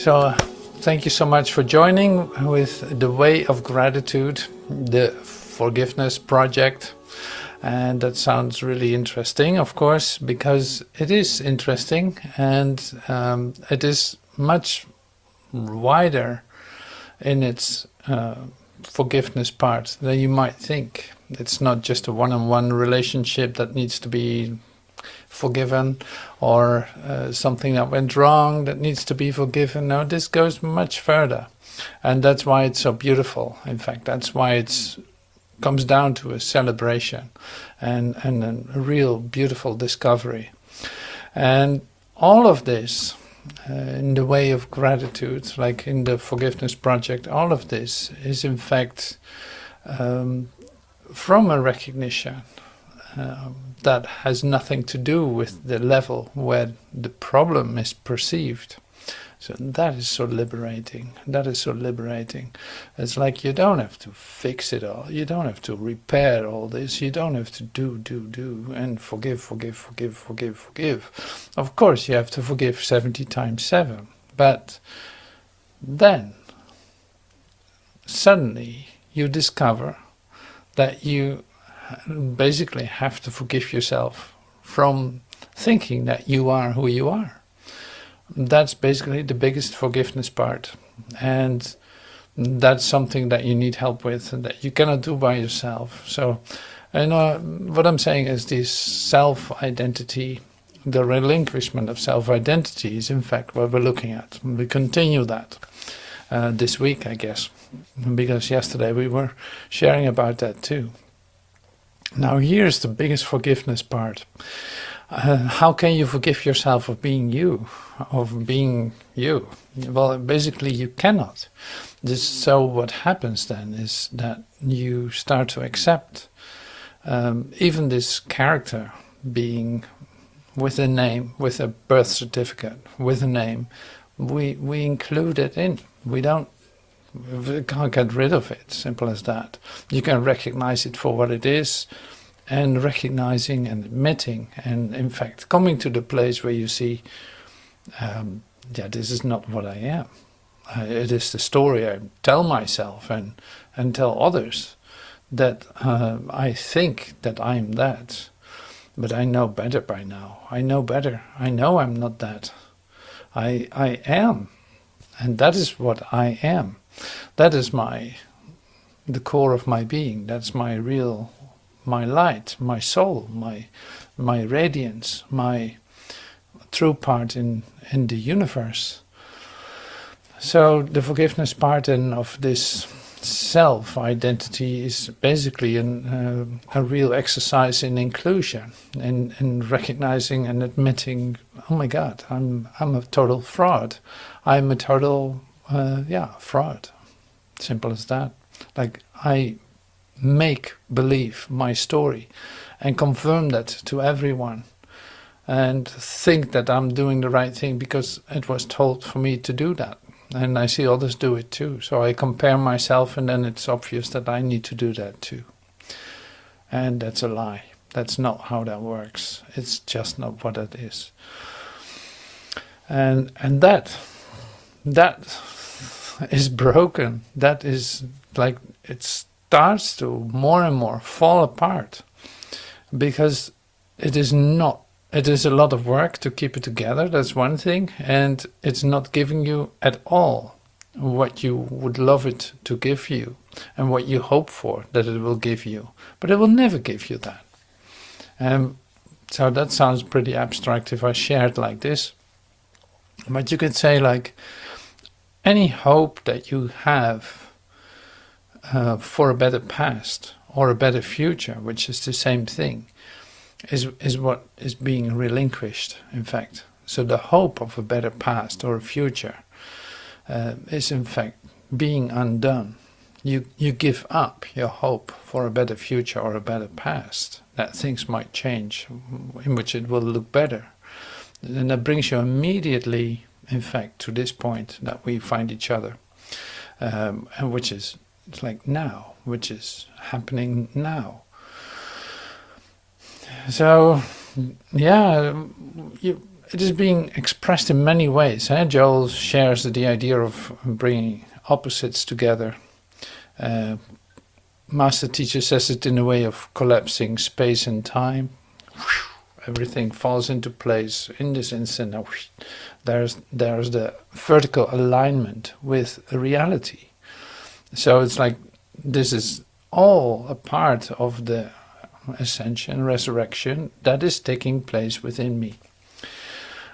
So thank you so much for joining with the Way of Gratitude, the Forgiveness Project. And that sounds really interesting, of course, because it is interesting, and it is much wider in its forgiveness part than you might think. It's not just a one-on-one relationship that needs to be forgiven, or something that went wrong that needs to be forgiven. No, this goes much further, and that's why it's so beautiful. In fact, that's why it's comes down to a celebration and a real beautiful discovery. And all of this in the Way of Gratitude, like in the Forgiveness Project, all of this is in fact from a recognition that has nothing to do with the level where the problem is perceived. So that is so liberating. That is so liberating. It's like you don't have to fix it all. You don't have to repair all this. You don't have to do, and forgive. Of course, you have to forgive 70 times 7. But then, suddenly, you discover that you basically have to forgive yourself from thinking that you are who you are. That's basically the biggest forgiveness part, and that's something that you need help with and that you cannot do by yourself. So what I'm saying is this self-identity, the relinquishment of self-identity is in fact what we're looking at. We continue that this week, I guess, because yesterday we were sharing about that too. Now here's the biggest forgiveness part. How can you forgive yourself of being you? Well, basically you cannot. So what happens then is that you start to accept even this character being with a name, with a birth certificate, with a name. We include it in. We can't get rid of it, simple as that. You can recognize it for what it is, and recognizing and admitting, and in fact coming to the place where you see, this is not what I am. It is the story I tell myself and tell others, that I think that I'm that, but I know better by now. I know better. I know I'm not that. I am, and that is what I am. That is the core of my being. That's my light, my soul, my radiance, my true part in the universe. So the forgiveness part of this self-identity is basically a real exercise in inclusion, in recognizing and admitting, oh my God, I'm a total fraud. I'm a total fraud. Simple as that. Like I make believe my story and confirm that to everyone, and think that I'm doing the right thing because it was told for me to do that, and I see others do it too. So I compare myself, and then it's obvious that I need to do that too. And that's a lie. That's not how that works. It's just not what it is. And that is broken. That is like it's starts to more and more fall apart, because it is a lot of work to keep it together. That's one thing, and it's not giving you at all what you would love it to give you and what you hope for that it will give you, but it will never give you that. So that sounds pretty abstract if I share it like this, but you could say like any hope that you have for a better past or a better future, which is the same thing, is what is being relinquished, in fact. So the hope of a better past or a future is in fact being undone. You give up your hope for a better future or a better past, that things might change, in which it will look better. And that brings you immediately, in fact, to this point that we find each other, and which is it's like now, which is happening now. So, yeah, it is being expressed in many ways. Joel shares the idea of bringing opposites together. Master Teacher says it in a way of collapsing space and time. Everything falls into place in this instant. There's the vertical alignment with reality. So it's like this is all a part of the ascension, resurrection that is taking place within me.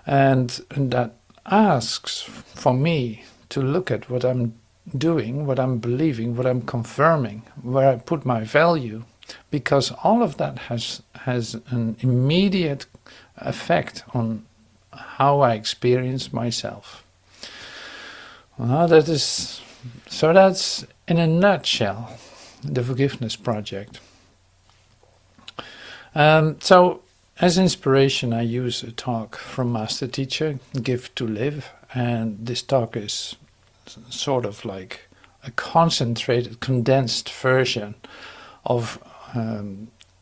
And that asks for me to look at what I'm doing, what I'm believing, what I'm confirming, where I put my value, because all of that has an immediate effect on how I experience myself. That's in a nutshell the forgiveness project. So as inspiration, I use a talk from Master Teacher, Gift to Live, and this talk is sort of like a concentrated, condensed version of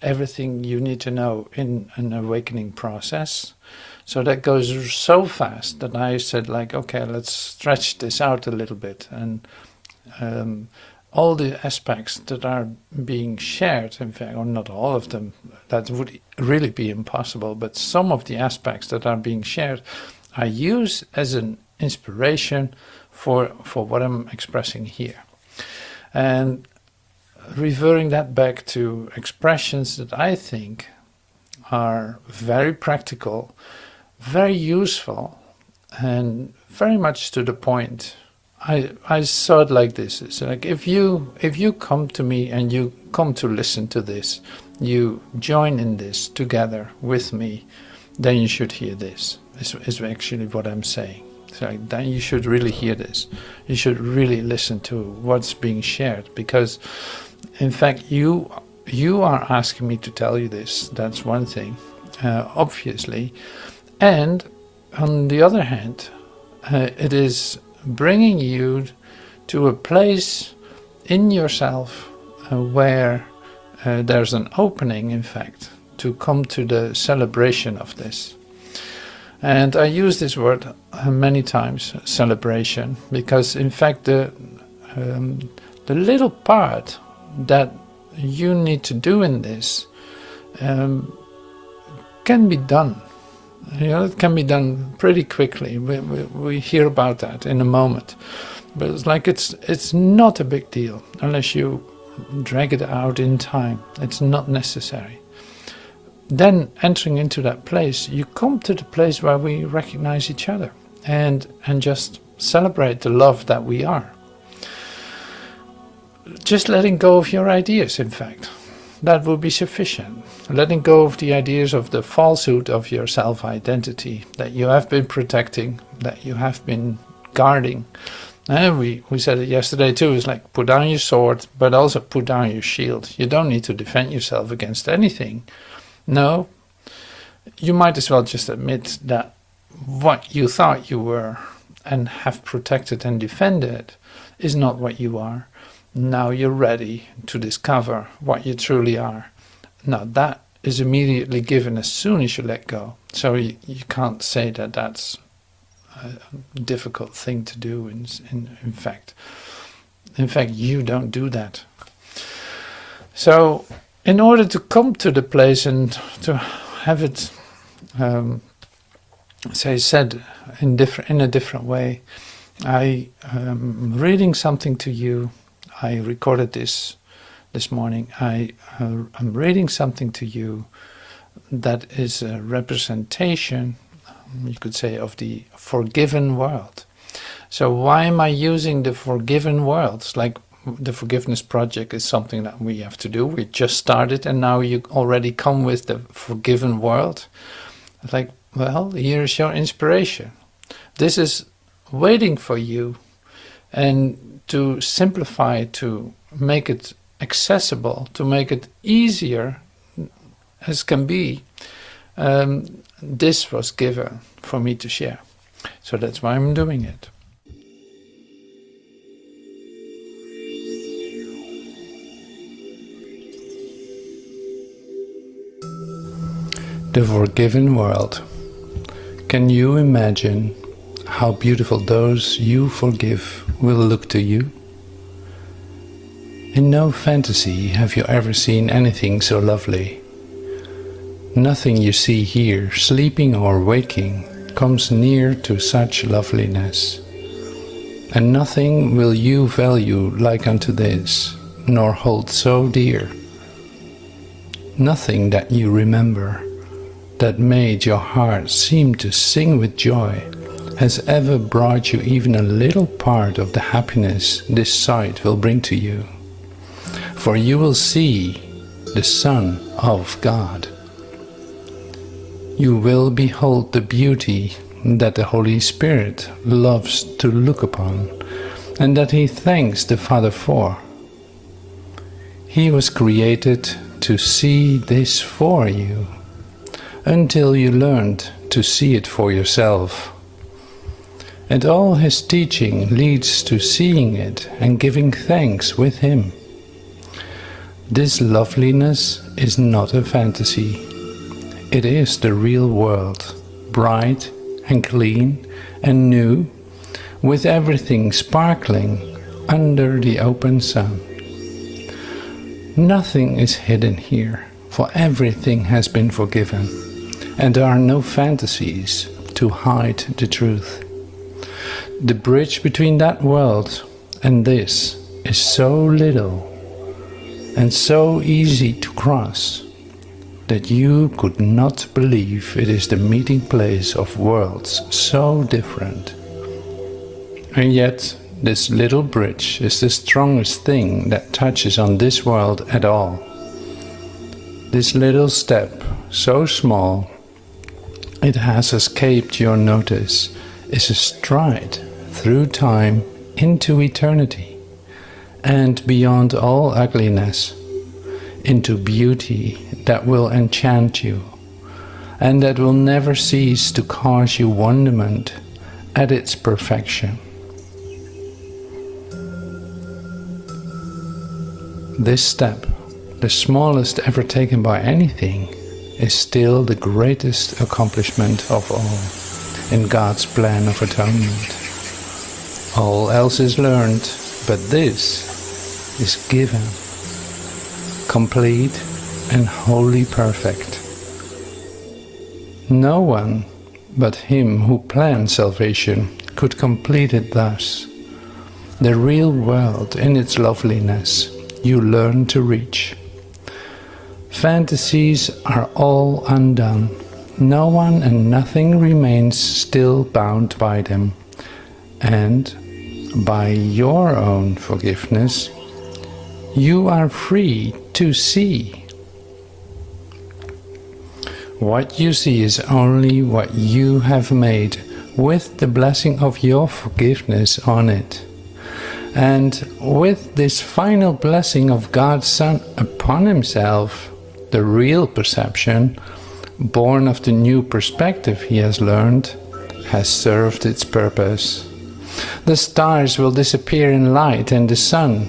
everything you need to know in an awakening process. So that goes so fast that I said, like, okay, let's stretch this out a little bit. And all the aspects that are being shared, in fact, or not all of them, that would really be impossible, but some of the aspects that are being shared, I use as an inspiration for what I'm expressing here. And reverting that back to expressions that I think are very practical, very useful, and very much to the point. I saw it like this. It's like if you come to me and you come to listen to this, you join in this together with me, then you should hear this. Is actually what I'm saying. So then you should really hear this. You should really listen to what's being shared, because in fact you are asking me to tell you this. That's one thing, obviously, and on the other hand, it is bringing you to a place in yourself where there's an opening, in fact, to come to the celebration of this. And I use this word many times, celebration, because in fact the little part that you need to do in this can be done. It can be done pretty quickly. We hear about that in a moment, but it's like it's not a big deal unless you drag it out in time. It's not necessary. Then entering into that place, you come to the place where we recognize each other and just celebrate the love that we are. Just letting go of your ideas, in fact. That will be sufficient. Letting go of the ideas of the falsehood of your self-identity that you have been protecting, that you have been guarding. And we said it yesterday too, it's like put down your sword, but also put down your shield. You don't need to defend yourself against anything. No, you might as well just admit that what you thought you were and have protected and defended is not what you are. Now you're ready to discover what you truly are. Now that is immediately given as soon as you let go. So you can't say that that's a difficult thing to do. In fact, you don't do that. So in order to come to the place and to have it, say, said in a different way, I am reading something to you. I recorded this morning. I'm reading something to you that is a representation, you could say, of the forgiven world. So why am I using the forgiven world? It's like the forgiveness project is something that we have to do. We just started and now you already come with the forgiven world. It's like, well, here's your inspiration. This is waiting for you, and to simplify, to make it accessible, to make it easier as can be, this was given for me to share. So that's why I'm doing it. The forgiven world. Can you imagine how beautiful those you forgive will look to you? In no fantasy have you ever seen anything so lovely. Nothing you see here, sleeping or waking, comes near to such loveliness. And nothing will you value like unto this, nor hold so dear. Nothing that you remember, that made your heart seem to sing with joy, has ever brought you even a little part of the happiness this sight will bring to you. For you will see the Son of God. You will behold the beauty that the Holy Spirit loves to look upon, and that He thanks the Father for. He was created to see this for you, until you learned to see it for yourself. And all His teaching leads to seeing it and giving thanks with Him. This loveliness is not a fantasy. It is the real world, bright and clean and new, with everything sparkling under the open sun. Nothing is hidden here, for everything has been forgiven, and there are no fantasies to hide the truth. The bridge between that world and this is so little and so easy to cross that you could not believe it is the meeting place of worlds so different. And yet this little bridge is the strongest thing that touches on this world at all. This little step, so small it has escaped your notice, is a stride through time into eternity, and beyond all ugliness, into beauty that will enchant you, and that will never cease to cause you wonderment at its perfection. This step, the smallest ever taken by anything, is still the greatest accomplishment of all in God's plan of atonement. All else is learned, but this is given, complete and wholly perfect. No one but Him who planned salvation could complete it thus. The real world in its loveliness you learn to reach. Fantasies are all undone. No one and nothing remains still bound by them. And by your own forgiveness, you are free to see. What you see is only what you have made with the blessing of your forgiveness on it. And with this final blessing of God's Son upon Himself, the real perception, born of the new perspective He has learned, has served its purpose. The stars will disappear in light, and the sun,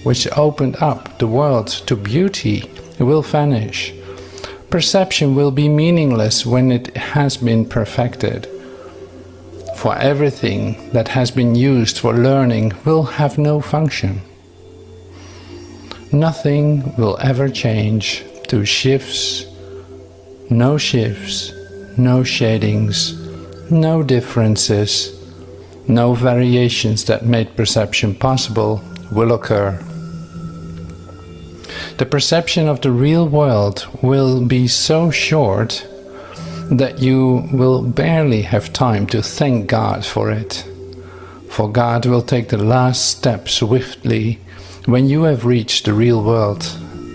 which opened up the world to beauty, will vanish. Perception will be meaningless when it has been perfected. For everything that has been used for learning will have no function. Nothing will ever change to shifts, no shadings, no differences, no variations that made perception possible will occur. The perception of the real world will be so short that you will barely have time to thank God for it. For God will take the last step swiftly when you have reached the real world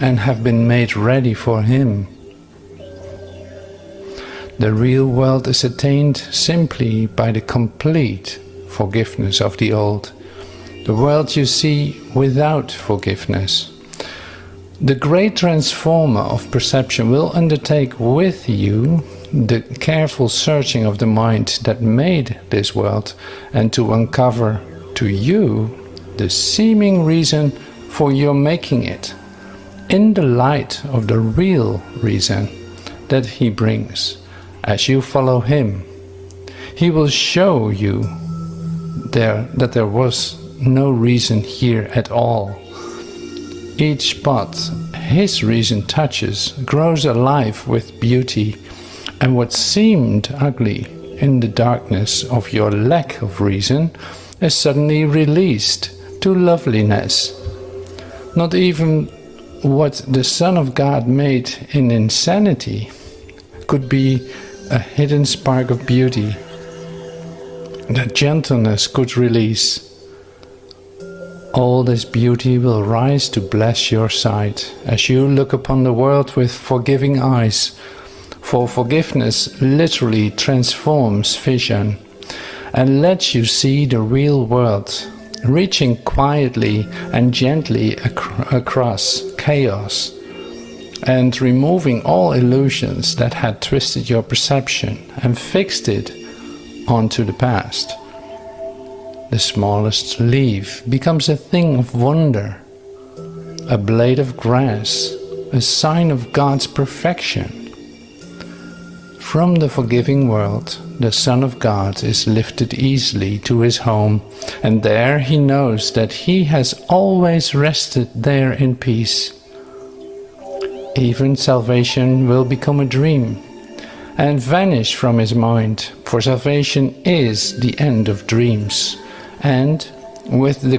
and have been made ready for Him. The real world is attained simply by the complete forgiveness of the old, the world you see without forgiveness. The great transformer of perception will undertake with you the careful searching of the mind that made this world, and to uncover to you the seeming reason for your making it, in the light of the real reason that He brings, as you follow Him He will show you that there was no reason here at all. Each spot his reason touches grows alive with beauty, and what seemed ugly in the darkness of your lack of reason is suddenly released to loveliness. Not even what the Son of God made in insanity could be a hidden spark of beauty that gentleness could release. All this beauty will rise to bless your sight as you look upon the world with forgiving eyes, for forgiveness literally transforms vision and lets you see the real world, reaching quietly and gently across chaos and removing all illusions that had twisted your perception and fixed it onto the past. The smallest leaf becomes a thing of wonder, a blade of grass, a sign of God's perfection. From the forgiving world, the Son of God is lifted easily to his home, and there he knows that he has always rested there in peace. Even salvation will become a dream and vanish from his mind, for salvation is the end of dreams, and with the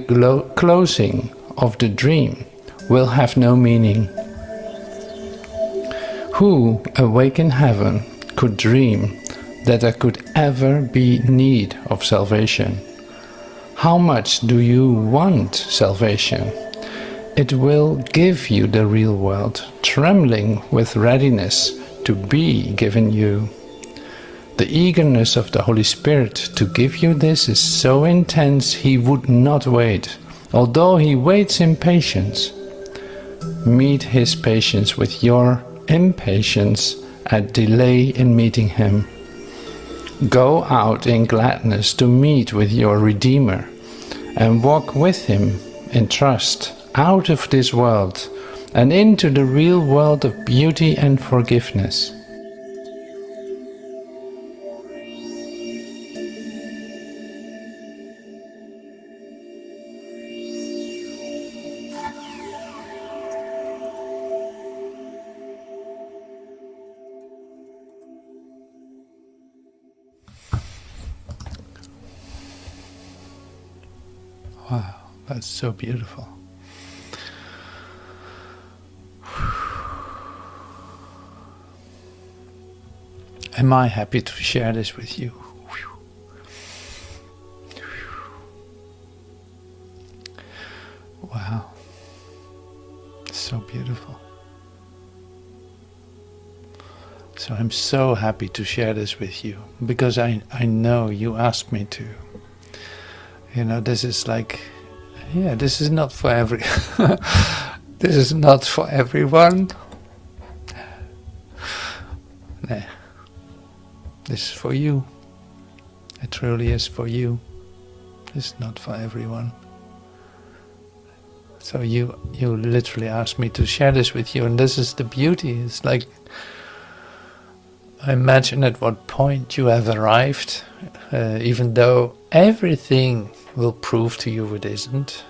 closing of the dream will have no meaning. Who awake in heaven could dream that there could ever be need of salvation? How much do you want salvation? It will give you the real world, trembling with readiness to be given you. The eagerness of the Holy Spirit to give you this is so intense he would not wait, although he waits in patience. Meet his patience with your impatience at delay in meeting him. Go out in gladness to meet with your Redeemer and walk with him in trust out of this world and into the real world of beauty and forgiveness. Wow, that's so beautiful. Am I happy to share this with you? Wow, so beautiful. So I'm so happy to share this with you because I know you asked me to. You know, this is like, yeah, this is not for this is not for everyone. Nah. This is for you. It truly is for you. It's not for everyone. So you literally asked me to share this with you, and this is the beauty. It's like, I imagine at what point you have arrived, even though everything will prove to you it isn't.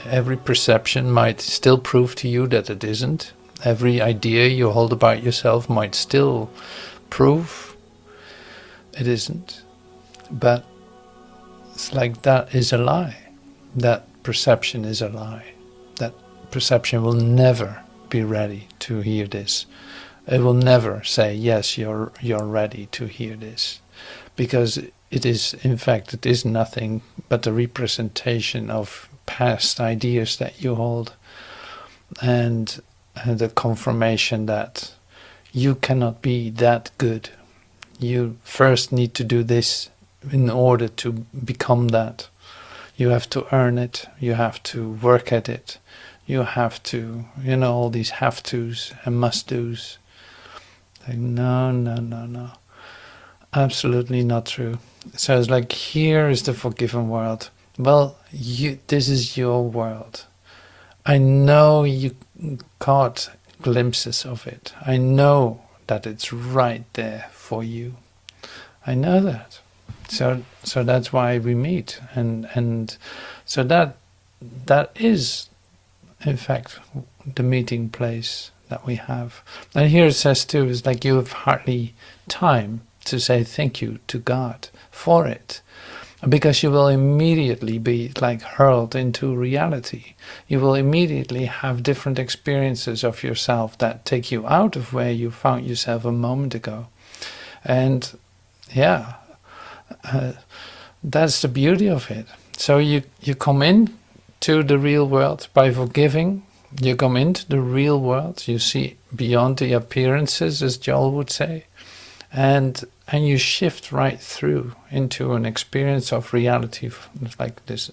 Every perception might still prove to you that it isn't. Every idea you hold about yourself might still prove it isn't. But it's like that is a lie. That perception is a lie. That perception will never be ready to hear this. It will never say, yes, you're ready to hear this. Because it is, in fact, it is nothing but a representation of past ideas that you hold. And the confirmation that you cannot be that good. You first need to do this in order to become that. You have to earn it. You have to work at it. You have to, all these have tos and must do's. Like, no. Absolutely not true. So it's like, here is the forgiven world. Well, this is your world. I know you caught glimpses of it. I know that it's right there for you. I know that. So that's why we meet, and so that is in fact the meeting place that we have. And here it says too, is like you have hardly time to say thank you to God for it, because you will immediately be like hurled into reality. You will immediately have different experiences of yourself that take you out of where you found yourself a moment ago. And yeah, that's the beauty of it. So you come in to the real world by forgiving. You come into the real world. You see beyond the appearances, as Joel would say, and you shift right through into an experience of reality, like this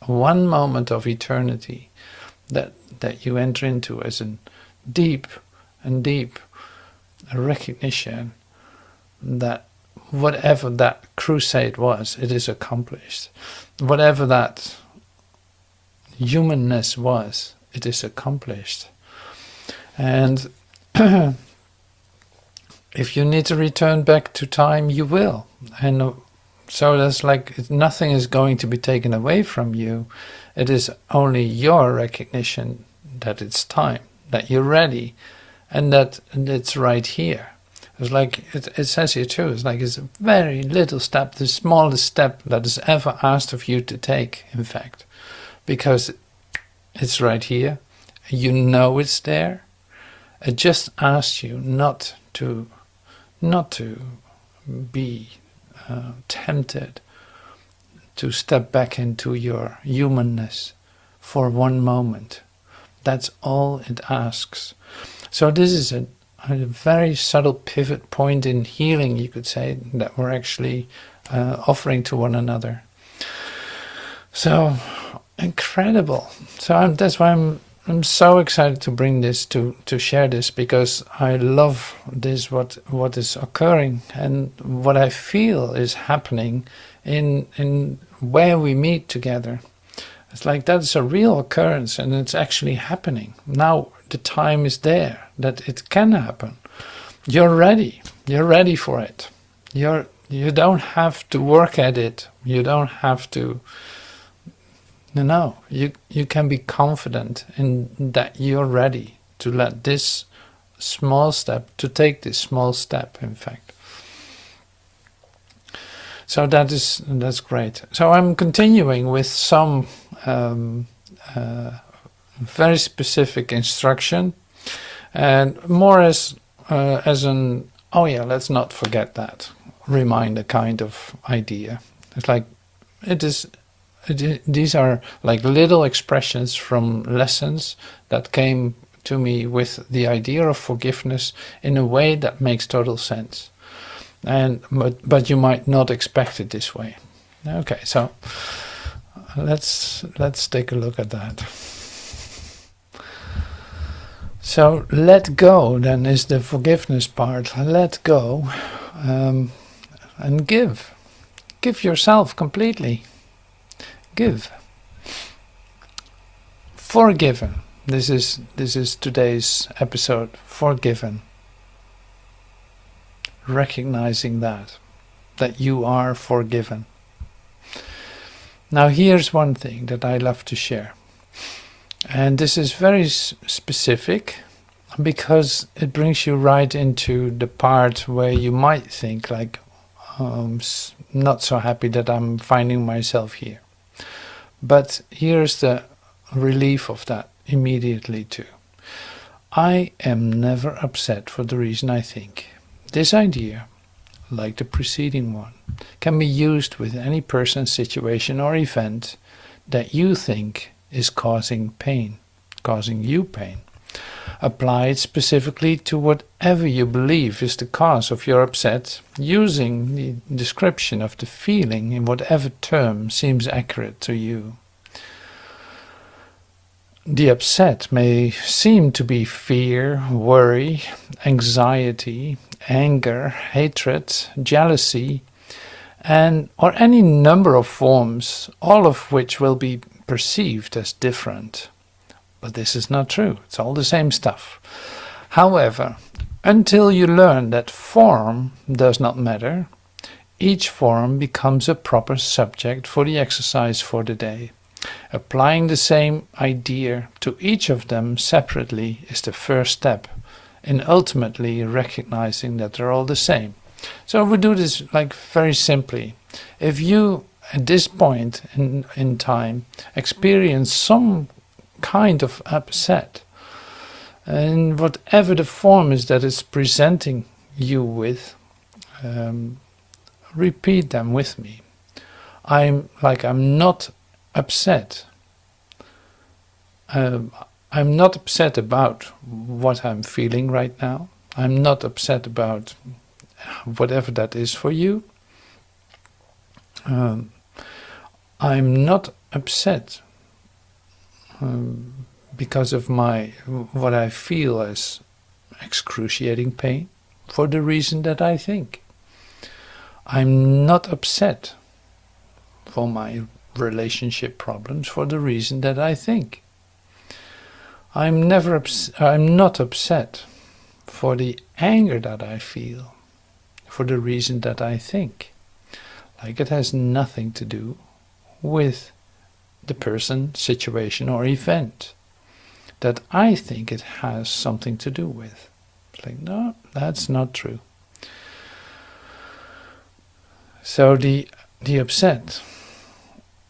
one moment of eternity that you enter into as a deep and deep recognition that whatever that crusade was, it is accomplished. Whatever that humanness was, it is accomplished. And if you need to return back to time, you will. And so that's like nothing is going to be taken away from you. It is only your recognition that it's time, that you're ready, and that it's right here. It's like it says here too. It's like it's a very little step, the smallest step that is ever asked of you to take. In fact, because it's right here, you know it's there. It just asks you not to be tempted to step back into your humanness for one moment. That's all it asks. So this is a very subtle pivot point in healing, you could say, that we're actually offering to one another. So incredible. So that's why I'm so excited to bring this, to share this, because I love this, what is occurring and what I feel is happening in where we meet together. It's like that's a real occurrence, and it's actually happening. Now the time is there that it can happen. You're ready. You're ready for it. You don't have to work at it. You don't have to. No, you can be confident in that you're ready to let this small step, to take this small step, in fact. So that's great. So I'm continuing with some very specific instruction, and more as an, oh yeah, let's not forget that, reminder kind of idea. It's like these are like little expressions from lessons that came to me with the idea of forgiveness in a way that makes total sense. But you might not expect it this way. Okay, so let's take a look at that. So let go then is the forgiveness part. Let go and give. Give yourself completely. Give. Forgiven. This is today's episode. Forgiven. Recognizing that you are forgiven. Now here's one thing that I love to share, and this is very specific because it brings you right into the part where you might think like, not so happy that I'm finding myself here. But here's the relief of that immediately too. I am never upset for the reason I think. This idea, like the preceding one, can be used with any person, situation or event that you think is causing pain, causing you pain. Apply it specifically to whatever you believe is the cause of your upset, using the description of the feeling in whatever term seems accurate to you. The upset may seem to be fear, worry, anxiety, anger, hatred, jealousy, or any number of forms, all of which will be perceived as different. But this is not true. It's all the same stuff. However, until you learn that form does not matter, each form becomes a proper subject for the exercise for the day. Applying the same idea to each of them separately is the first step in ultimately recognizing that they're all the same. So we do this like very simply. If you at this point in time experience some kind of upset, and whatever the form is that it's presenting you with, repeat them with me. I'm not upset. I'm not upset about what I'm feeling right now. I'm not upset about whatever that is for you. I'm not upset because of what I feel as excruciating pain for the reason that I think. I'm not upset for my relationship problems for the reason that I think. I'm not upset for the anger that I feel for the reason that I think. Like it has nothing to do with the person, situation or event that I think it has something to do with. It's like, no, that's not true. So the upset,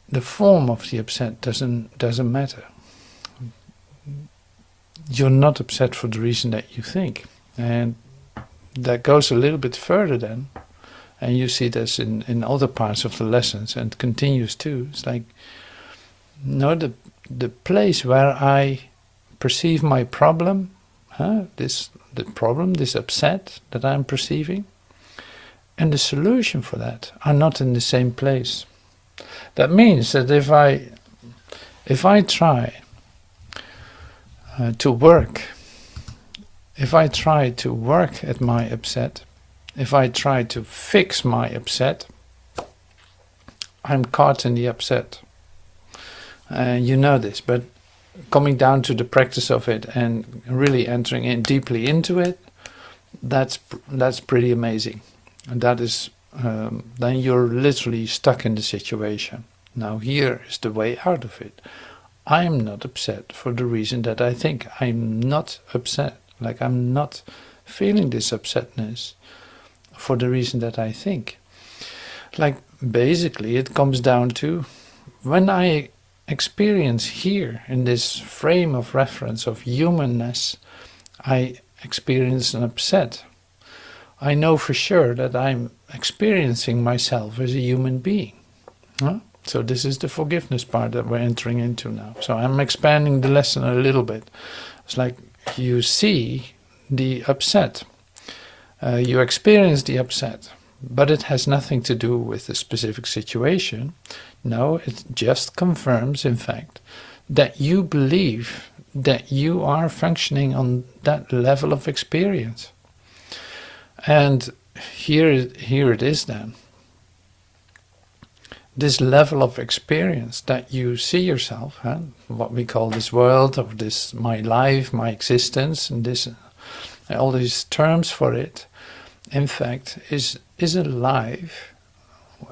the form of the upset doesn't matter. You're not upset for the reason that you think. And that goes a little bit further then. And you see this in other parts of the lessons and continues too. It's like, no, the place where I perceive my problem, this upset that I'm perceiving, and the solution for that are not in the same place. That means that if I try to work at my upset, if I try to fix my upset, I'm caught in the upset. You know this, but coming down to the practice of it and really entering in deeply into it, that's pretty amazing. And that is, then you're literally stuck in the situation. Now here is the way out of it. I'm not upset for the reason that I think. I'm not upset. Like I'm not feeling this upsetness for the reason that I think. Like basically it comes down to when I experience here in this frame of reference of humanness, I experience an upset. I know for sure that I'm experiencing myself as a human being. Huh? So this is the forgiveness part that we're entering into now. So I'm expanding the lesson a little bit. It's like you see the upset. You experience the upset, but it has nothing to do with the specific situation. No, it just confirms, in fact, that you believe that you are functioning on that level of experience. And here it is then. This level of experience that you see yourself, what we call this world, or this my life, my existence, and this all these terms for it, in fact, is a life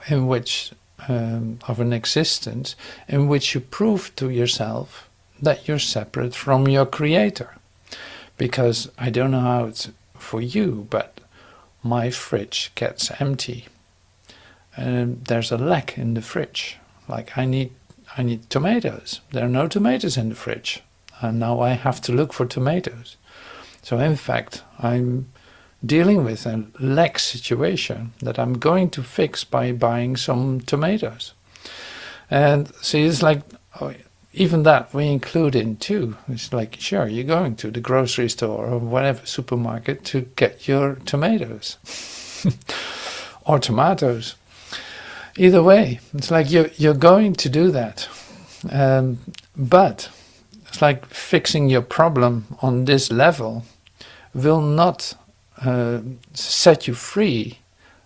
in which of an existence in which you prove to yourself that you're separate from your creator. Because I don't know how it's for you, but my fridge gets empty. And there's a lack in the fridge. Like I need tomatoes. There are no tomatoes in the fridge. And now I have to look for tomatoes. So in fact, I'm dealing with a lack situation that I'm going to fix by buying some tomatoes. And see, it's like, even that we include in too. It's like, sure, you're going to the grocery store or whatever supermarket to get your tomatoes or tomatoes. Either way, it's like you're going to do that. But it's like fixing your problem on this level will not set you free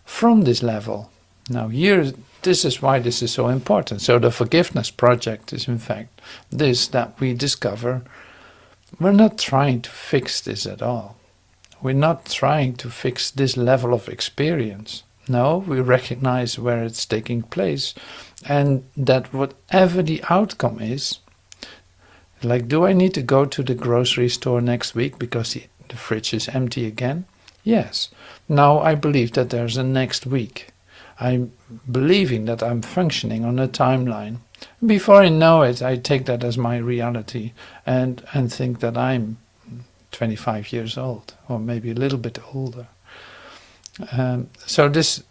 from this level. Now here, this is why this is so important. So the forgiveness project is in fact this, that we discover we're not trying to fix this at all. We're not trying to fix this level of experience. No, we recognize where it's taking place, and that whatever the outcome is, like, do I need to go to the grocery store next week because the fridge is empty again? Yes. Now I believe that there's a next week. I'm believing that I'm functioning on a timeline. Before I know it, I take that as my reality and think that I'm 25 years old, or maybe a little bit older. So this,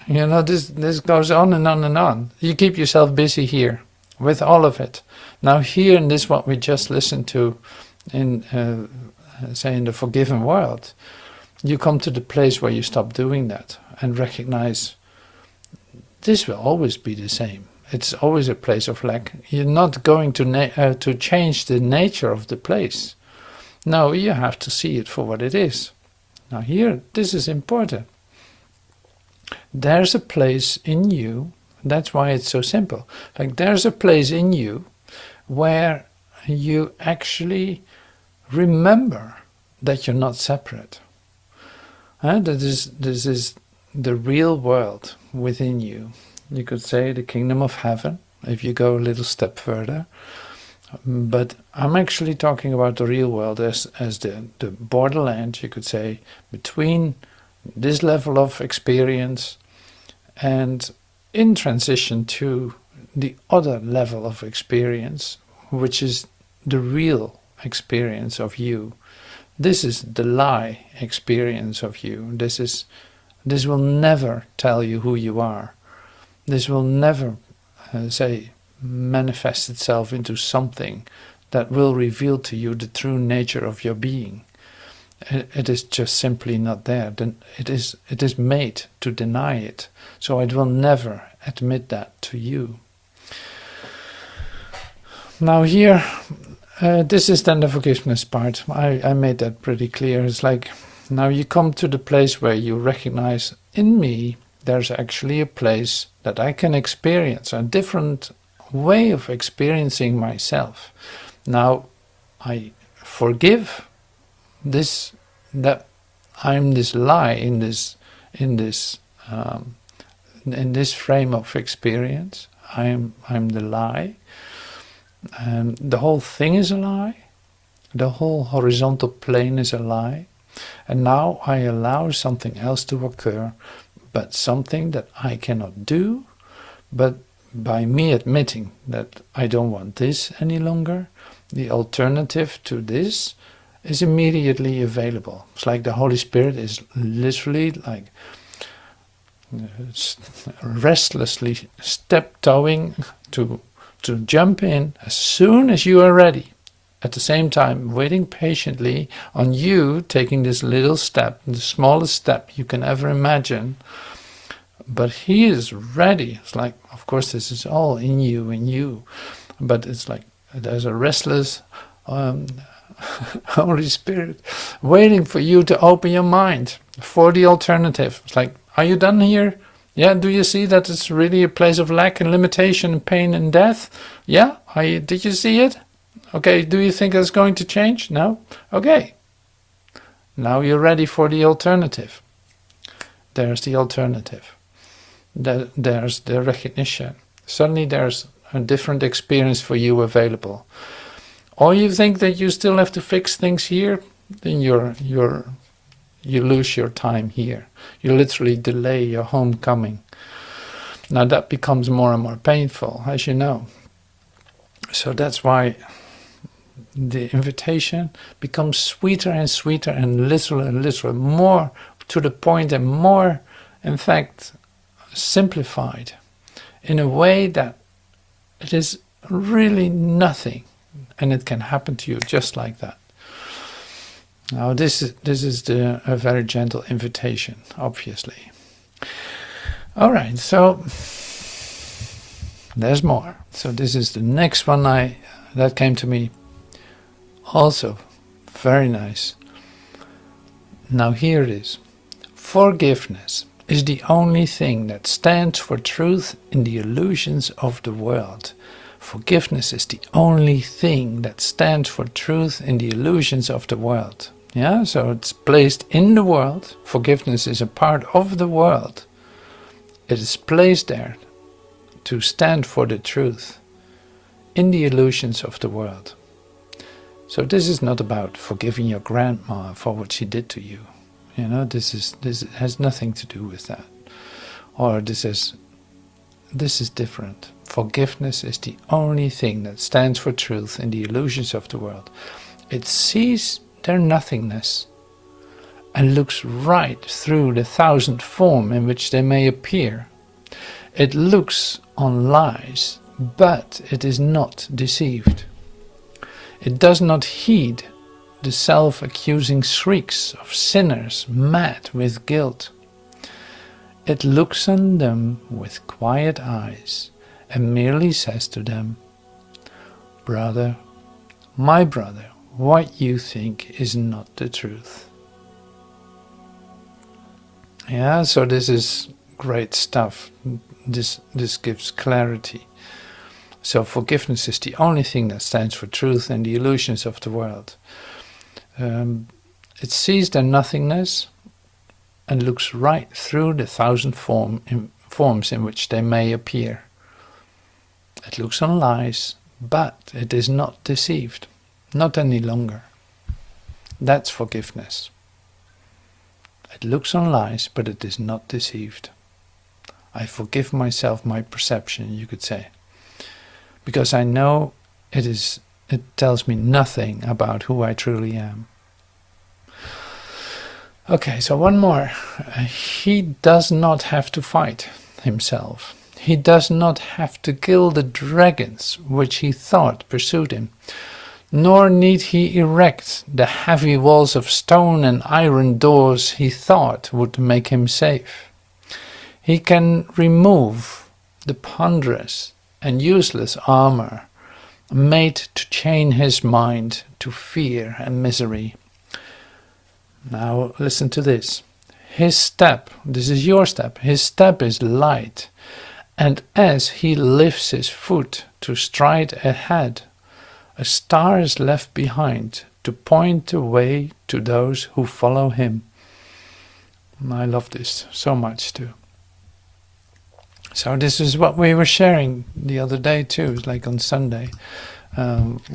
this goes on and on and on. You keep yourself busy here with all of it. Now here in this, what we just listened to in, say, in the forgiven world, you come to the place where you stop doing that and recognize this will always be the same. It's always a place of lack. You're not going to change the nature of the place. No, you have to see it for what it is. Now here, this is important. There's a place in you, that's why it's so simple. Like, there's a place in you where you actually remember that you're not separate. This is the real world within you. You could say the kingdom of heaven, if you go a little step further. But I'm actually talking about the real world as the borderland, you could say, between this level of experience and in transition to the other level of experience, which is the real experience of you. This is the lie experience of you. This will never tell you who you are. This will never, manifest itself into something that will reveal to you the true nature of your being. It is just simply not there. Then it is made to deny it. So it will never admit that to you. Now here, this is then the forgiveness part. I made that pretty clear. It's like, now you come to the place where you recognize, in me, there's actually a place that I can experience, a different way of experiencing myself. Now, I forgive this, that I'm this lie in this frame of experience. I'm the lie. The whole thing is a lie. The whole horizontal plane is a lie. And now I allow something else to occur, but something that I cannot do, but by me admitting that I don't want this any longer, the alternative to this is immediately available. It's like the Holy Spirit is literally like restlessly step-toeing to jump in as soon as you are ready. At the same time, waiting patiently on you taking this little step, the smallest step you can ever imagine. But he is ready. It's like, of course, this is all in you. But it's like there's a restless Holy Spirit waiting for you to open your mind for the alternative. It's like, are you done here? Yeah, do you see that it's really a place of lack and limitation and pain and death? Yeah, did you see it? Okay, do you think it's going to change? No? Okay. Now you're ready for the alternative. There's the alternative. There's the recognition. Suddenly there's a different experience for you available. Or you think that you still have to fix things here, then you lose your time here. You literally delay your homecoming. Now that becomes more and more painful, as you know. So that's why the invitation becomes sweeter and sweeter and literal, more to the point and more, in fact, simplified in a way that it is really nothing, and it can happen to you just like that. Now this is a very gentle invitation, obviously. All right, so there's more. So this is the next one that came to me. Also very nice. Now here it is. Forgiveness is the only thing that stands for truth in the illusions of the world. Forgiveness is the only thing that stands for truth in the illusions of the world. Yeah, so it's placed in the world. Forgiveness is a part of the world. It is placed there to stand for the truth in the illusions of the world. So this is not about forgiving your grandma for what she did to you. You know, this has nothing to do with that. Or this is different. Forgiveness is the only thing that stands for truth in the illusions of the world. It sees their nothingness and looks right through the thousand form in which they may appear. It looks on lies, but it is not deceived. It does not heed the self-accusing shrieks of sinners mad with guilt. It looks on them with quiet eyes and merely says to them, "Brother, my brother, what you think is not the truth." Yeah, so this is great stuff. This gives clarity. So forgiveness is the only thing that stands for truth in the illusions of the world. It sees their nothingness and looks right through the thousand forms in which they may appear. It looks on lies, but it is not deceived, not any longer. That's forgiveness. It looks on lies, but it is not deceived. I forgive myself my perception, you could say, because I know it tells me nothing about who I truly am. Okay, so one more. He does not have to fight himself. He does not have to kill the dragons which he thought pursued him, nor need he erect the heavy walls of stone and iron doors he thought would make him safe. He can remove the ponderous and useless armor made to chain his mind to fear and misery. Now listen to this. His step, this is your step, his step is light, and as he lifts his foot to stride ahead, a star is left behind to point the way to those who follow him. I love this so much too. So this is what we were sharing the other day too, like on Sunday,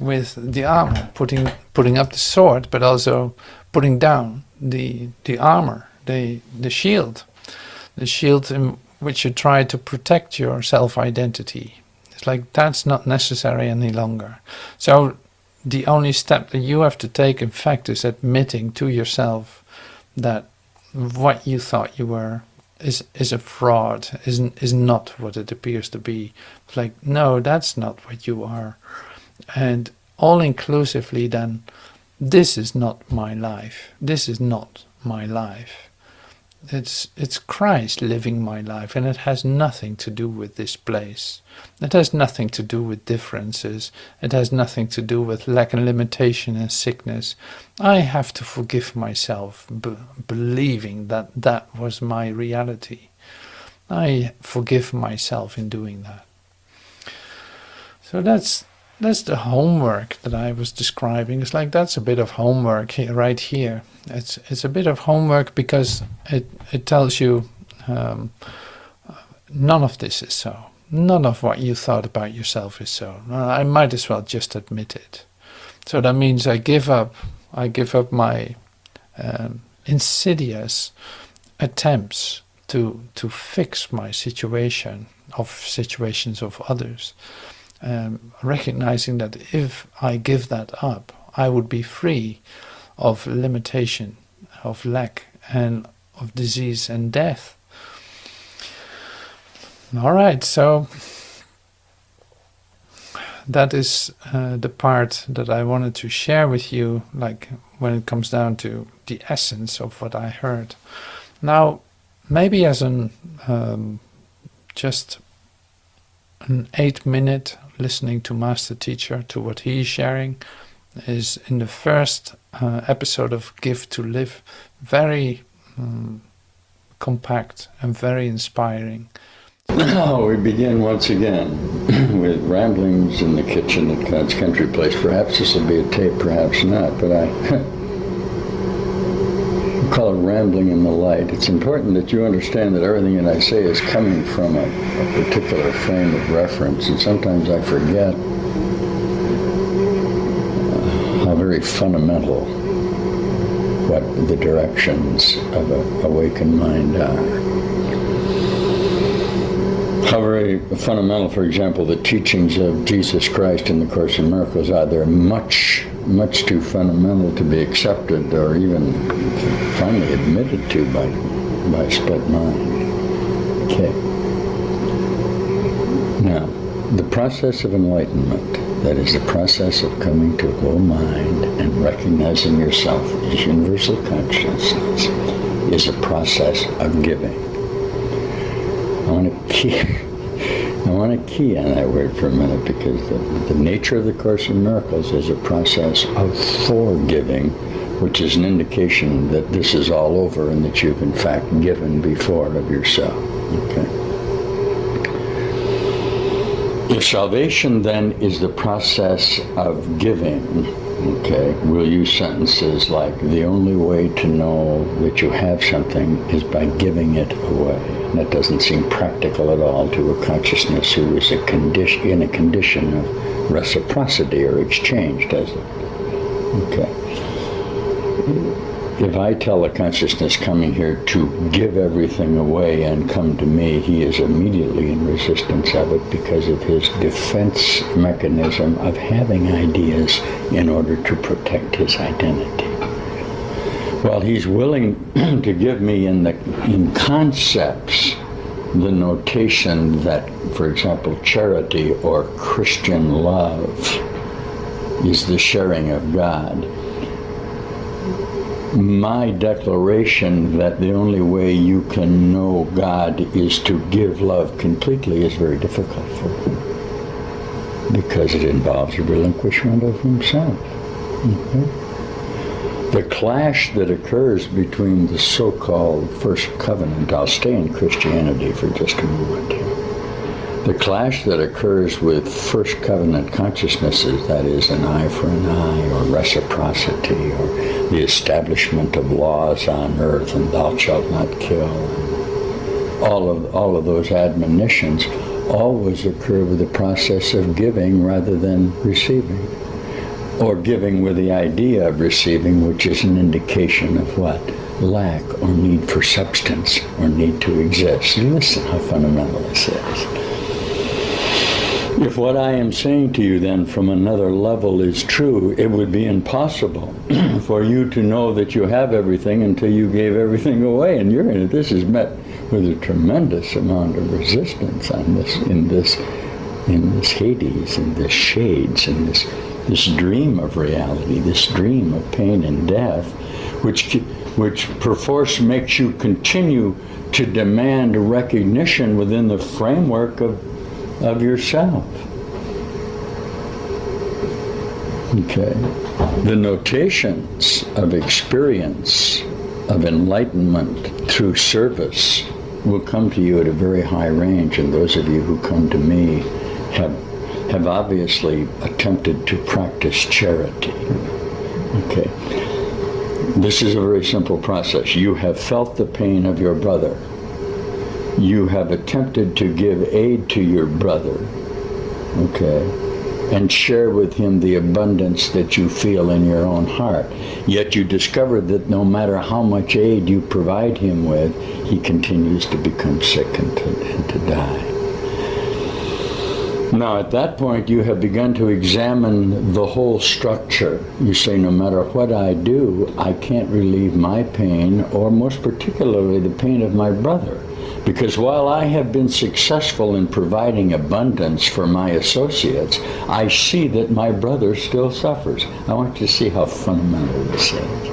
with the armor, putting up the sword, but also putting down the armor, the shield in which you try to protect your self-identity. It's like that's not necessary any longer. So the only step that you have to take, in fact, is admitting to yourself that what you thought you were is a fraud, is not what it appears to be. It's like, no, that's not what you are. And all inclusively then, this is not my life. This is not my life. It's Christ living my life, and it has nothing to do with this place. It has nothing to do with differences. It has nothing to do with lack and limitation and sickness. I have to forgive myself, believing that that was my reality. I forgive myself in doing that. So that's the homework that I was describing. It's like that's a bit of homework here, right here. It's a bit of homework because it tells you none of this is so. None of what you thought about yourself is so. I might as well just admit it. So that means I give up my insidious attempts to fix my situations of others. Recognizing that if I give that up, I would be free of limitation, of lack, and of disease and death. All right, so that is the part that I wanted to share with you, like when it comes down to the essence of what I heard. Now, maybe as just an 8-minute listening to Master Teacher, to what he is sharing, is in the first episode of Give to Live, very compact and very inspiring. Now we begin once again with ramblings in the kitchen at God's Country Place. Perhaps this will be a tape, perhaps not, but I call it about rambling in the light, it's important that you understand that everything that I say is coming from a particular frame of reference, and sometimes I forget how very fundamental what the directions of an awakened mind are. How very fundamental, for example, the teachings of Jesus Christ in the Course in Miracles are. They're much too fundamental to be accepted or even finally admitted to by split mind. Okay. Now, the process of enlightenment, that is the process of coming to a whole mind and recognizing yourself as universal consciousness, is a process of giving. I want to key on that word for a minute, because the nature of the Course in Miracles is a process of forgiving, which is an indication that this is all over and that you've in fact given before of yourself. Okay. If salvation then is the process of giving, okay, we'll use sentences like, the only way to know that you have something is by giving it away. And that doesn't seem practical at all to a consciousness who is in a condition of reciprocity or exchange, does it? Okay. If I tell a consciousness coming here to give everything away and come to me, he is immediately in resistance of it because of his defense mechanism of having ideas in order to protect his identity. While he's willing to give me in concepts the notation that, for example, charity or Christian love is the sharing of God, my declaration that the only way you can know God is to give love completely is very difficult for him, because it involves a relinquishment of himself. Okay? The clash that occurs between the so-called First Covenant, I'll stay in Christianity for just a moment here. The clash that occurs with First Covenant consciousnesses, that is, an eye for an eye, or reciprocity, or the establishment of laws on earth, and thou shalt not kill, all of those admonitions always occur with the process of giving rather than receiving, or giving with the idea of receiving, which is an indication of what? Lack or need for substance or need to exist. Listen how fundamental this is. If what I am saying to you then from another level is true, it would be impossible for you to know that you have everything until you gave everything away. And this is met with a tremendous amount of resistance on this, in this Hades, in this shades, in this dream of reality, this dream of pain and death, which perforce makes you continue to demand recognition within the framework of yourself. Okay. The notations of experience, of enlightenment through service will come to you at a very high range, and those of you who come to me have obviously attempted to practice charity. Okay. This is a very simple process. You have felt the pain of your brother. You have attempted to give aid to your brother, okay, and share with him the abundance that you feel in your own heart. Yet you discover that no matter how much aid you provide him with, he continues to become sick and to die. Now, at that point, you have begun to examine the whole structure. You say, no matter what I do, I can't relieve my pain, or most particularly the pain of my brother. Because while I have been successful in providing abundance for my associates, I see that my brother still suffers. I want you to see how fundamental this is.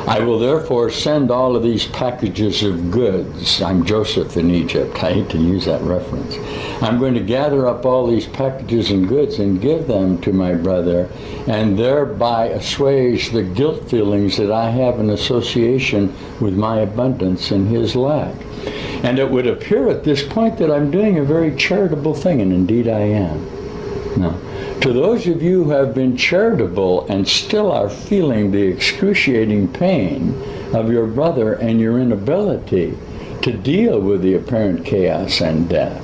I will therefore send all of these packages of goods. I'm Joseph in Egypt. I hate to use that reference. I'm going to gather up all these packages and goods and give them to my brother, and thereby assuage the guilt feelings that I have in association with my abundance and his lack. And it would appear at this point that I'm doing a very charitable thing, and indeed I am. Now, To those of you who have been charitable and still are feeling the excruciating pain of your brother and your inability to deal with the apparent chaos and death,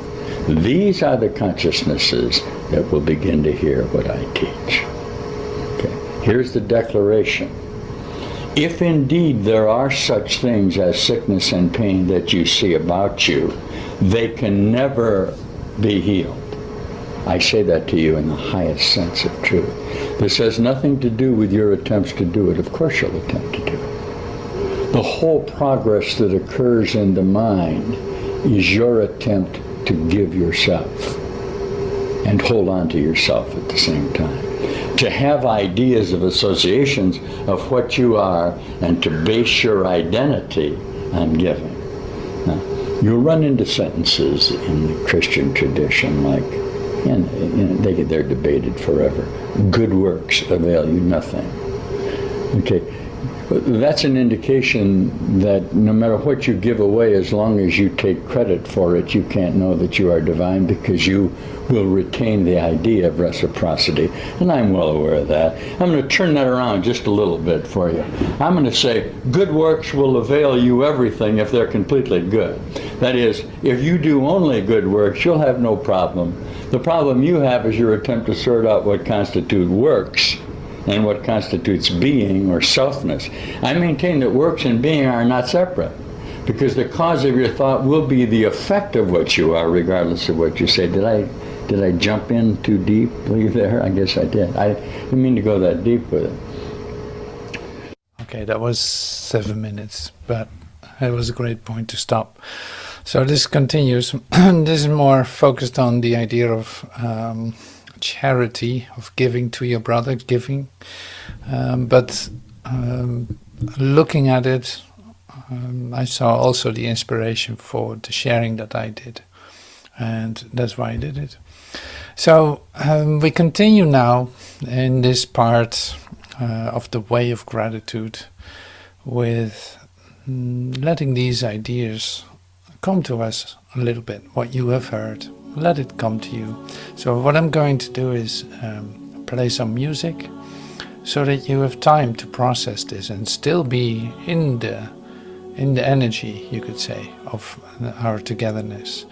these are the consciousnesses that will begin to hear what I teach. Okay. Here's the declaration. If indeed there are such things as sickness and pain that you see about you, they can never be healed. I say that to you in the highest sense of truth. This has nothing to do with your attempts to do it. Of course you'll attempt to do it. The whole progress that occurs in the mind is your attempt to give yourself and hold on to yourself at the same time. To have ideas of associations of what you are and to base your identity on giving. Now, you'll run into sentences in the Christian tradition like, and they're debated forever. Good works avail you nothing. Okay, that's an indication that no matter what you give away, as long as you take credit for it, you can't know that you are divine, because you will retain the idea of reciprocity. And I'm well aware of that. I'm going to turn that around just a little bit for you. I'm going to say good works will avail you everything if they're completely good. That is, if you do only good works, you'll have no problem. The problem you have is your attempt to sort out what constitutes works and what constitutes being or selfness. I maintain that works and being are not separate, because the cause of your thought will be the effect of what you are, regardless of what you say. Did I jump in too deeply there? I guess I did. I didn't mean to go that deep with it. Okay, that was 7 minutes, but it was a great point to stop. So this continues. This is more focused on the idea of charity, of giving to your brother, but looking at it, I saw also the inspiration for the sharing that I did, and that's why I did it. So we continue now in this part of the way of gratitude with letting these ideas come to us a little bit. What you have heard, let it come to you. So what I'm going to do is play some music so that you have time to process this and still be in the energy, you could say, of our togetherness.